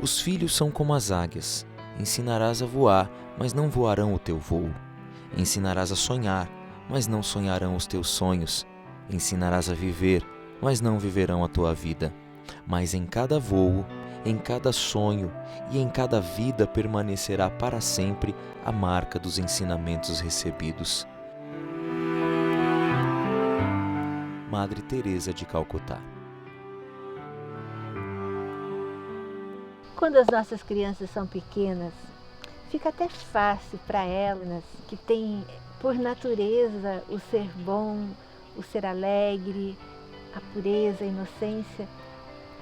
Os filhos são como as águias. Ensinarás a voar, mas não voarão o teu voo. Ensinarás a sonhar, mas não sonharão os teus sonhos. Ensinarás a viver, mas não viverão a tua vida. Mas em cada voo, em cada sonho e em cada vida permanecerá para sempre a marca dos ensinamentos recebidos. Madre Teresa de Calcutá. Quando as nossas crianças são pequenas, fica até fácil para elas, que têm por natureza o ser bom, o ser alegre, a pureza, a inocência,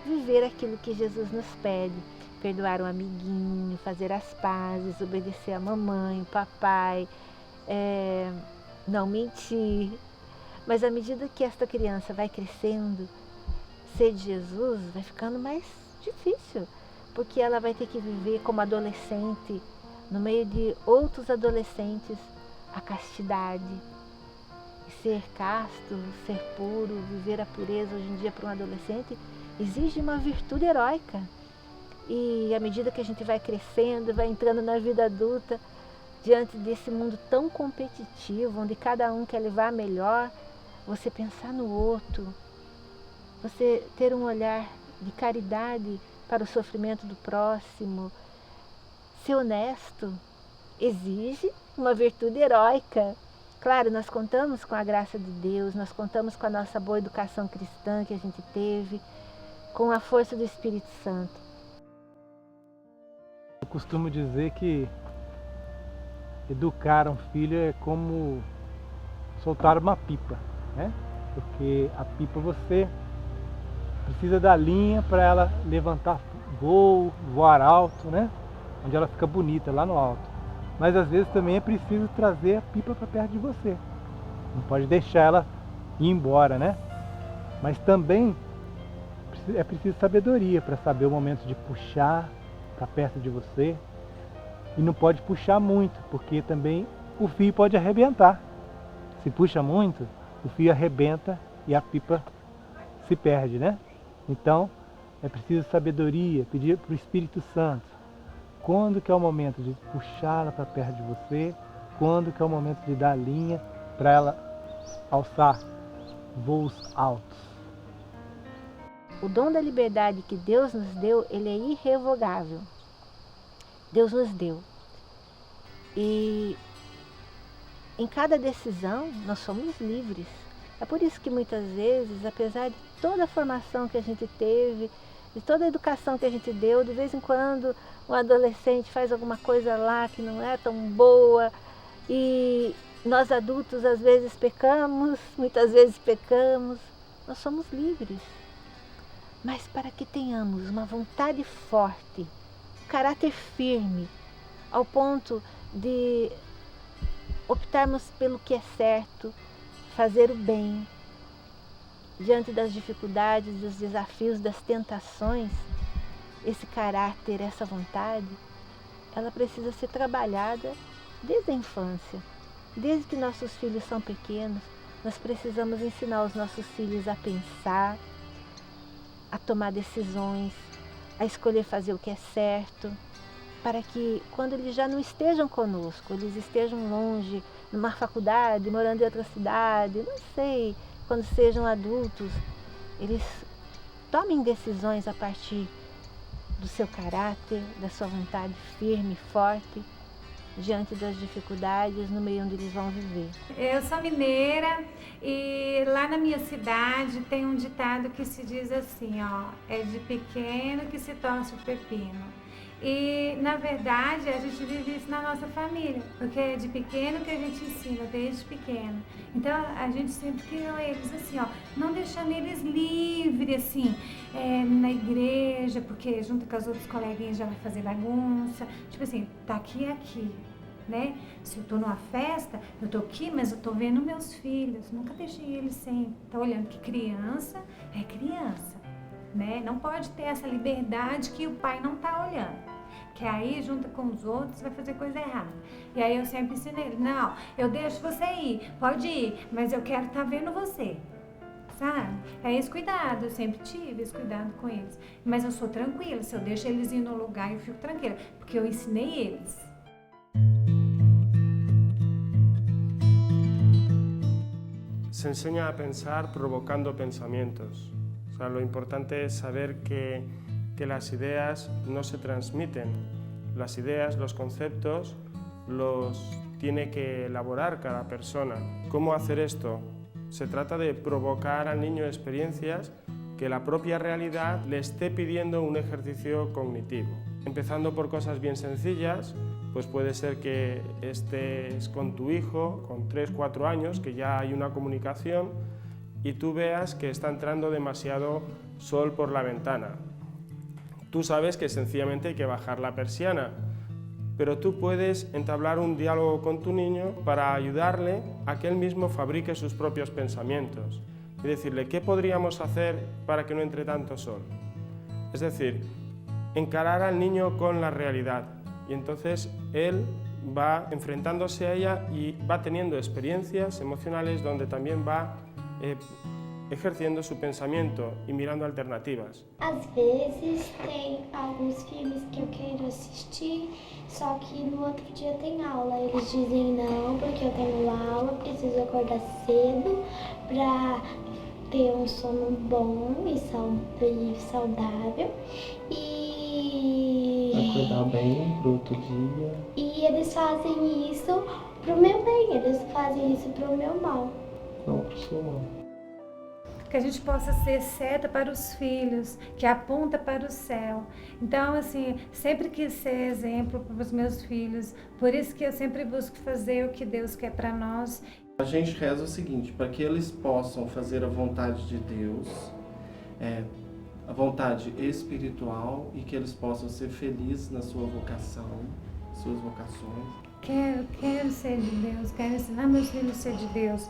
viver aquilo que Jesus nos pede. Perdoar um amiguinho, fazer as pazes, obedecer a mamãe, o papai, não mentir. Mas à medida que esta criança vai crescendo, ser de Jesus vai ficando mais difícil, porque ela vai ter que viver como adolescente, no meio de outros adolescentes, a castidade. E ser casto, ser puro, viver a pureza hoje em dia para um adolescente exige uma virtude heróica. E à medida que a gente vai crescendo, vai entrando na vida adulta, diante desse mundo tão competitivo, onde cada um quer levar a melhor, você pensar no outro, você ter um olhar de caridade para o sofrimento do próximo, ser honesto, exige uma virtude heróica. Claro, nós contamos com a graça de Deus, nós contamos com a nossa boa educação cristã que a gente teve, com a força do Espírito Santo. Eu costumo dizer que educar um filho é como soltar uma pipa, né? Porque a pipa você precisa da linha para ela levantar voo, voar alto, né? Onde ela fica bonita, lá no alto. Mas às vezes também é preciso trazer a pipa para perto de você. Não pode deixar ela ir embora, né? Mas também é preciso sabedoria para saber o momento de puxar para perto de você. E não pode puxar muito, porque também o fio pode arrebentar. Se puxa muito, o fio arrebenta e a pipa se perde, né? Então, é preciso sabedoria, pedir para o Espírito Santo quando que é o momento de puxá-la para perto de você, quando que é o momento de dar a linha para ela alçar voos altos. O dom da liberdade que Deus nos deu, ele é irrevogável. Deus nos deu. E em cada decisão nós somos livres. É por isso que muitas vezes, apesar de toda a formação que a gente teve, de toda a educação que a gente deu, de vez em quando um adolescente faz alguma coisa lá que não é tão boa e nós adultos às vezes pecamos, muitas vezes pecamos, nós somos livres. Mas para que tenhamos uma vontade forte, um caráter firme, ao ponto de optarmos pelo que é certo, fazer o bem, diante das dificuldades, dos desafios, das tentações, esse caráter, essa vontade, ela precisa ser trabalhada desde a infância. Desde que nossos filhos são pequenos, nós precisamos ensinar os nossos filhos a pensar, a tomar decisões, a escolher fazer o que é certo, para que quando eles já não estejam conosco, eles estejam longe, numa faculdade, morando em outra cidade, não sei, quando sejam adultos, eles tomem decisões a partir do seu caráter, da sua vontade firme, forte, diante das dificuldades no meio onde eles vão viver. Eu sou mineira e lá na minha cidade tem um ditado que se diz assim, ó, é de pequeno que se torce o pepino. E, na verdade, a gente vive isso na nossa família, porque é de pequeno que a gente ensina, desde pequeno. Então, a gente sempre criou eles assim, ó, não deixando eles livres, assim, na igreja, porque junto com as outras coleguinhas já vai fazer bagunça. Tipo assim, tá aqui e aqui, né? Se eu tô numa festa, eu tô aqui, mas eu tô vendo meus filhos. Nunca deixei eles sem tá olhando, que criança é criança, né? Não pode ter essa liberdade que o pai não tá olhando. Que aí, junto com os outros, vai fazer coisa errada. E aí eu sempre ensinei ele, não, eu deixo você ir, pode ir, mas eu quero estar vendo você, sabe? É esse cuidado, eu sempre tive esse cuidado com eles. Mas eu sou tranquila, se eu deixo eles ir no lugar, eu fico tranquila, porque eu ensinei eles. Se enseña a pensar provocando pensamientos. O sea, lo importante es saber que las ideas no se transmiten. Las ideas, los conceptos, los tiene que elaborar cada persona. ¿Cómo hacer esto? Se trata de provocar al niño experiencias que la propia realidad le esté pidiendo un ejercicio cognitivo. Empezando por cosas bien sencillas, pues puede ser que estés con tu hijo con 3-4 años, que ya hay una comunicación, y tú veas que está entrando demasiado sol por la ventana. Tú sabes que sencillamente hay que bajar la persiana, pero tú puedes entablar un diálogo con tu niño para ayudarle a que él mismo fabrique sus propios pensamientos y decirle qué podríamos hacer para que no entre tanto sol. Es decir, encarar al niño con la realidad y entonces él va enfrentándose a ella y va teniendo experiencias emocionales donde también va ejerciendo su pensamento e mirando alternativas. Às vezes tem alguns filmes que eu quero assistir, só que no outro dia tem aula. Eles dizem não, porque eu tenho aula, preciso acordar cedo para ter um sono bom e saudável. Acordar bem pro outro dia. E eles fazem isso pro meu bem, eles fazem isso pro meu mal. Não pro seu mal. Que a gente possa ser seta para os filhos, que aponta para o céu. Então, assim, sempre quis ser exemplo para os meus filhos, por isso que eu sempre busco fazer o que Deus quer para nós. A gente reza o seguinte, para que eles possam fazer a vontade de Deus, a vontade espiritual, e que eles possam ser felizes na sua vocação, suas vocações. Quero ser de Deus, quero ensinar meus filhos a ser de Deus,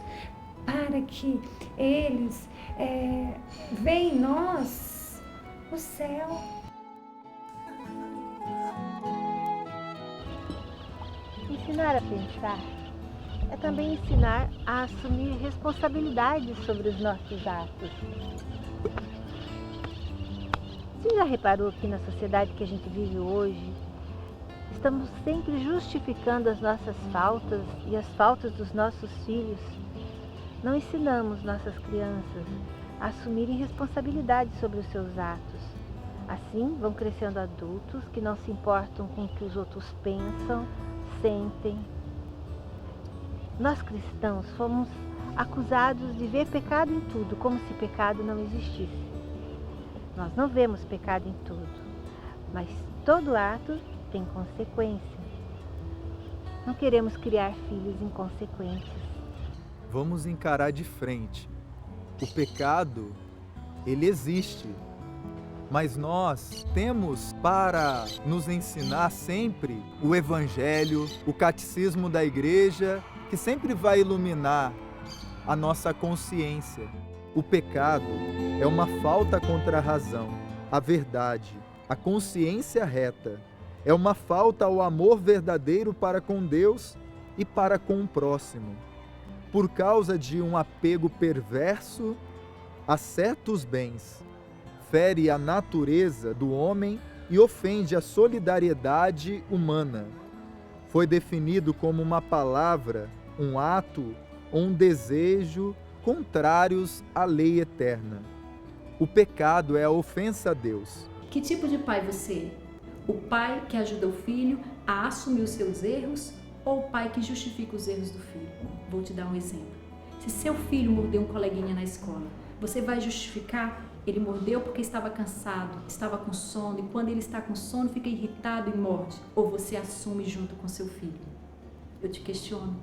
para que eles veem em nós o céu. Ensinar a pensar é também ensinar a assumir responsabilidade sobre os nossos atos. Você já reparou que na sociedade que a gente vive hoje, estamos sempre justificando as nossas faltas e as faltas dos nossos filhos? Não ensinamos nossas crianças a assumirem responsabilidade sobre os seus atos. Assim, vão crescendo adultos que não se importam com o que os outros pensam, sentem. Nós cristãos fomos acusados de ver pecado em tudo, como se pecado não existisse. Nós não vemos pecado em tudo, mas todo ato tem consequência. Não queremos criar filhos inconsequentes. Vamos encarar de frente. O pecado, ele existe, mas nós temos para nos ensinar sempre o Evangelho, o catecismo da igreja, que sempre vai iluminar a nossa consciência. O pecado é uma falta contra a razão, a verdade, a consciência reta. É uma falta ao amor verdadeiro para com Deus e para com o próximo. Por causa de um apego perverso a certos bens, fere a natureza do homem e ofende a solidariedade humana. Foi definido como uma palavra, um ato ou um desejo contrários à lei eterna. O pecado é a ofensa a Deus. Que tipo de pai você é? O pai que ajuda o filho a assumir os seus erros ou o pai que justifica os erros do filho? Vou te dar um exemplo. Se seu filho mordeu um coleguinha na escola, você vai justificar? Ele mordeu porque estava cansado, estava com sono, e quando ele está com sono fica irritado e morde? Ou você assume junto com seu filho? Eu te questiono.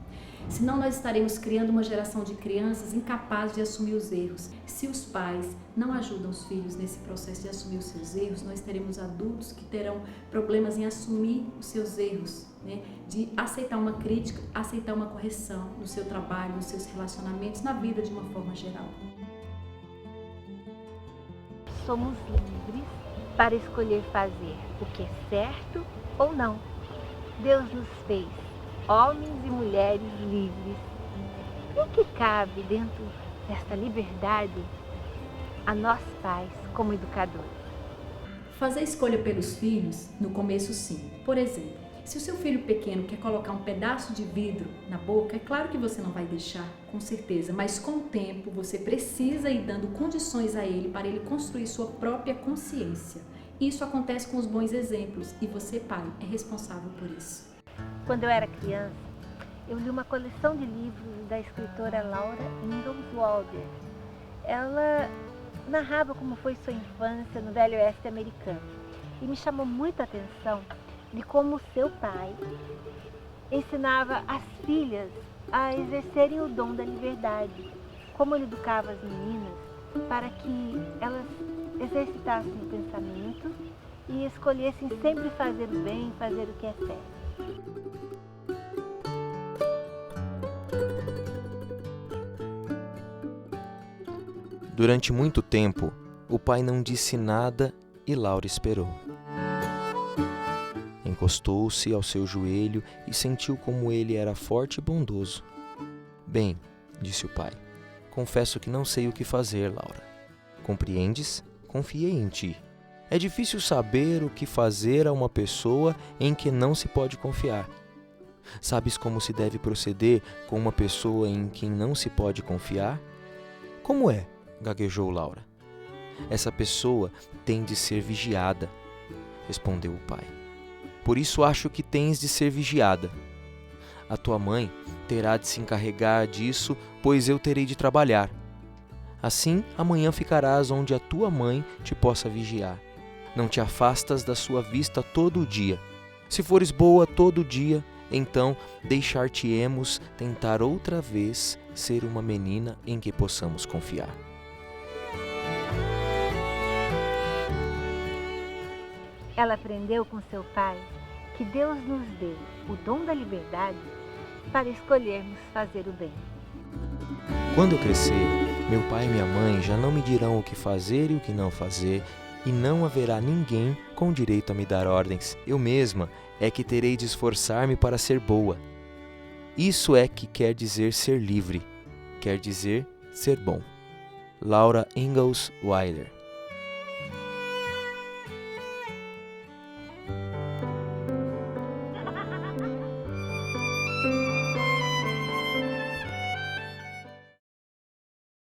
Senão nós estaremos criando uma geração de crianças incapazes de assumir os erros. Se os pais não ajudam os filhos nesse processo de assumir os seus erros, nós teremos adultos que terão problemas em assumir os seus erros, né? De aceitar uma crítica, aceitar uma correção no seu trabalho, nos seus relacionamentos, na vida de uma forma geral. Somos livres para escolher fazer o que é certo ou não. Deus nos fez homens e mulheres livres. E o que cabe dentro desta liberdade a nós pais como educadores. Fazer escolha pelos filhos, no começo sim. Por exemplo, se o seu filho pequeno quer colocar um pedaço de vidro na boca, é claro que você não vai deixar, com certeza, mas com o tempo você precisa ir dando condições a ele para ele construir sua própria consciência. Isso acontece com os bons exemplos e você, pai, é responsável por isso. Quando eu era criança, eu li uma coleção de livros da escritora Laura Ingalls Wilder. Ela narrava como foi sua infância no Velho Oeste americano e me chamou muita atenção de como seu pai ensinava as filhas a exercerem o dom da liberdade, como ele educava as meninas para que elas exercitassem o pensamento e escolhessem sempre fazer o bem, fazer o que é certo. Durante muito tempo, o pai não disse nada e Laura esperou. Encostou-se ao seu joelho e sentiu como ele era forte e bondoso. Bem, disse o pai, confesso que não sei o que fazer, Laura. Compreendes? Confiei em ti. É difícil saber o que fazer a uma pessoa em que não se pode confiar. Sabes como se deve proceder com uma pessoa em quem não se pode confiar? Como é? Gaguejou Laura. Essa pessoa tem de ser vigiada, respondeu o pai. Por isso acho que tens de ser vigiada. A tua mãe terá de se encarregar disso, pois eu terei de trabalhar. Assim, amanhã ficarás onde a tua mãe te possa vigiar. Não te afastas da sua vista todo o dia. Se fores boa todo dia, então deixar-te-emos tentar outra vez ser uma menina em que possamos confiar. Ela aprendeu com seu pai que Deus nos deu o dom da liberdade para escolhermos fazer o bem. Quando eu crescer, meu pai e minha mãe já não me dirão o que fazer e o que não fazer, e não haverá ninguém com direito a me dar ordens. Eu mesma é que terei de esforçar-me para ser boa. Isso é que quer dizer ser livre, quer dizer ser bom. Laura Ingalls Wilder.